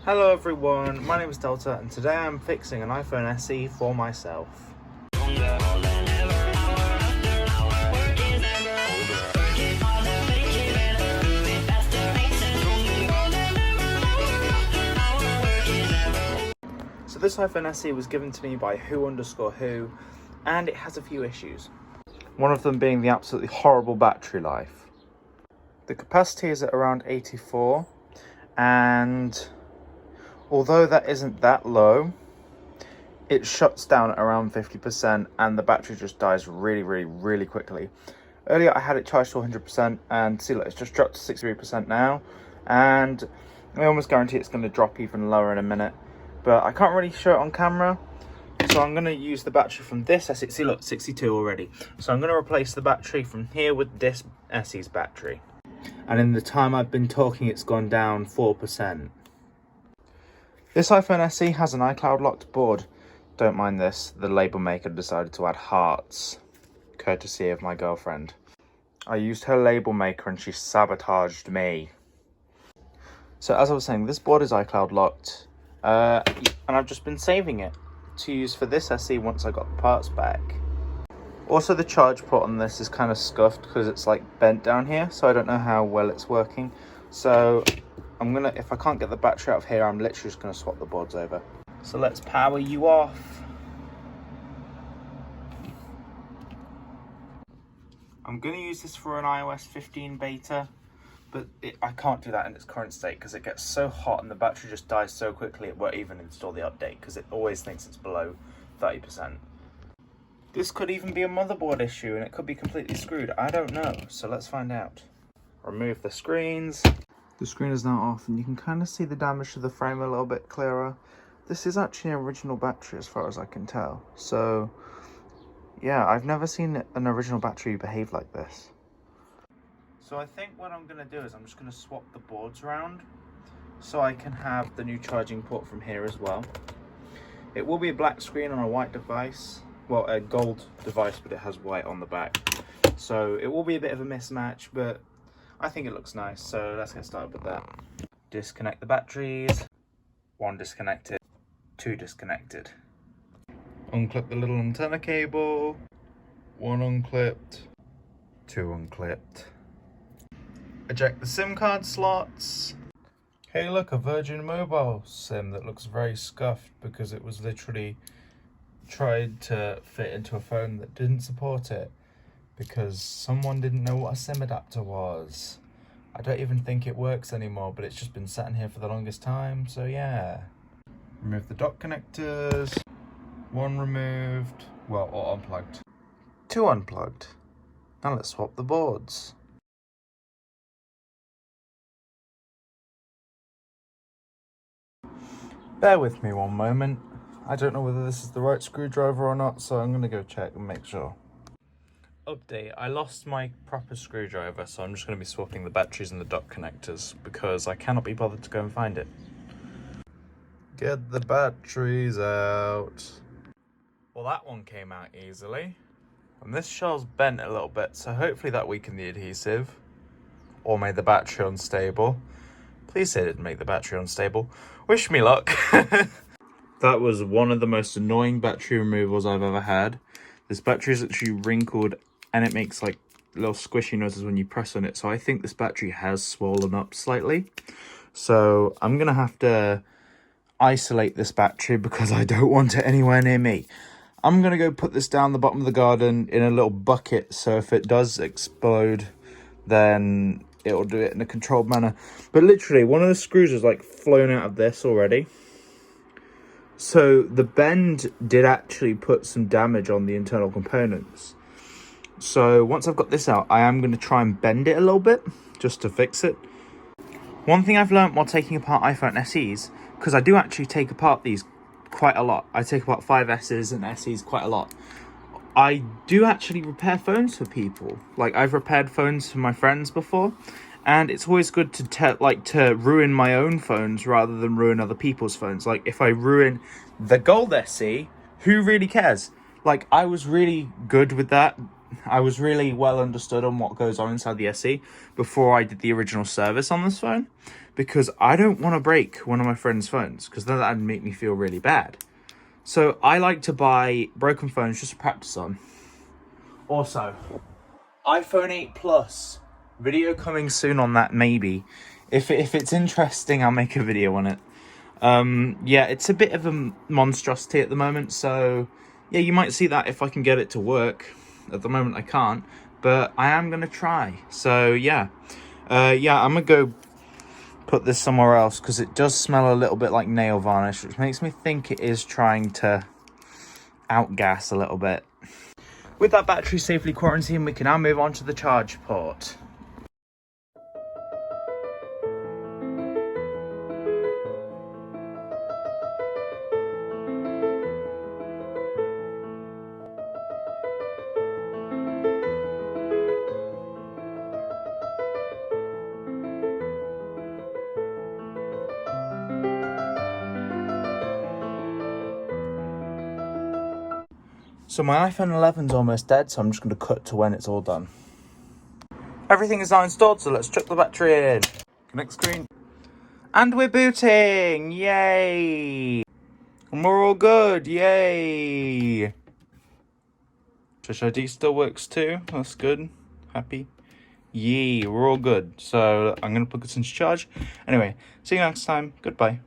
Hello everyone, my name is Delta and today I'm fixing an iPhone SE for myself. So this iPhone SE was given to me by who_who and it has a few issues. One of them being the absolutely horrible battery life. The capacity is at around 84 and although that isn't that low, it shuts down at around 50% and the battery just dies really quickly. Earlier I had it charged to 100% and see, look, it's just dropped to 63% now, and I almost guarantee it's going to drop even lower in a minute, but I can't really show it on camera, so I'm going to use the battery from this SE. See, look, 62 already. So I'm going to replace the battery from here with this SE's battery, and in the time I've been talking it's gone down 4%. This iPhone SE has an iCloud locked board. Don't mind this, the label maker decided to add hearts, courtesy of my girlfriend. I used her label maker and she sabotaged me. So as I was saying, this board is iCloud locked, and I've just been saving it to use for this SE once I got the parts back. Also, the charge port on this is kind of scuffed because it's like bent down here, so I don't know how well it's working. So if I can't get the battery out of here, I'm literally just gonna swap the boards over. So let's power you off. I'm gonna use this for an iOS 15 beta, but I can't do that in its current state because it gets so hot and the battery just dies so quickly it won't even install the update because it always thinks it's below 30%. This could even be a motherboard issue and it could be completely screwed. I don't know, so let's find out. Remove the screens. The screen is now off and you can kind of see the damage to the frame a little bit clearer. This is actually an original battery as far as I can tell. So yeah, I've never seen an original battery behave like this. So I think what I'm going to do is I'm just going to swap the boards around so I can have the new charging port from here as well. It will be a black screen on a white device. Well, a gold device, but it has white on the back. So it will be a bit of a mismatch, but I think it looks nice. So let's get started with that. Disconnect the batteries. One disconnected. Two disconnected. Unclip the little antenna cable. One unclipped. Two unclipped. Eject the SIM card slots. Hey look, a Virgin Mobile SIM that looks very scuffed because it was literally tried to fit into a phone that didn't support it because someone didn't know what a SIM adapter was. I don't even think it works anymore, but it's just been sat in here for the longest time, so yeah. Remove the dock connectors. One removed, well, or unplugged. Two unplugged. Now let's swap the boards. Bear with me one moment. I don't know whether this is the right screwdriver or not, so I'm going to go check and make sure. Update, I lost my proper screwdriver, so I'm just going to be swapping the batteries and the dock connectors because I cannot be bothered to go and find it. Get the batteries out. Well, that one came out easily. And this shell's bent a little bit, so hopefully that weakened the adhesive or made the battery unstable. Please say it didn't make the battery unstable. Wish me luck. That was one of the most annoying battery removals I've ever had. This battery is actually wrinkled and it makes like little squishy noises when you press on it. So I think this battery has swollen up slightly. So I'm going to have to isolate this battery because I don't want it anywhere near me. I'm going to go put this down the bottom of the garden in a little bucket. So if it does explode, then it'll do it in a controlled manner. But literally, one of the screws is like flown out of this already. So the bend did actually put some damage on the internal components. So once I've got this out, I am going to try and bend it a little bit just to fix it. One thing I've learned while taking apart iPhone SEs, because I do actually take apart these quite a lot. I take apart 5Ss and SEs quite a lot. I do actually repair phones for people. Like I've repaired phones for my friends before. And it's always good to ruin my own phones rather than ruin other people's phones. Like if I ruin the gold SE, who really cares? Like I was really good with that I was really well understood on what goes on inside the SE before I did the original service on this phone, because I don't want to break one of my friend's phones, because then that'd make me feel really bad. So I like to buy broken phones just to practice on. Also, iPhone 8 Plus. Video coming soon on that, maybe. If it's interesting, I'll make a video on it. Yeah, it's a bit of a monstrosity at the moment, so yeah, you might see that if I can get it to work. At the moment, I can't, but I am gonna try. So yeah, yeah, I'm gonna go put this somewhere else because it does smell a little bit like nail varnish, which makes me think it is trying to outgas a little bit. With that battery safely quarantined, we can now move on to the charge port. So my iPhone 11's almost dead, so I'm just going to cut to when it's all done. Everything is now installed, so let's chuck the battery in. Connect screen. And we're booting! Yay! And we're all good! Yay! Touch ID still works too. That's good. Happy. Yay, we're all good. So I'm going to put this into charge. Anyway, see you next time. Goodbye.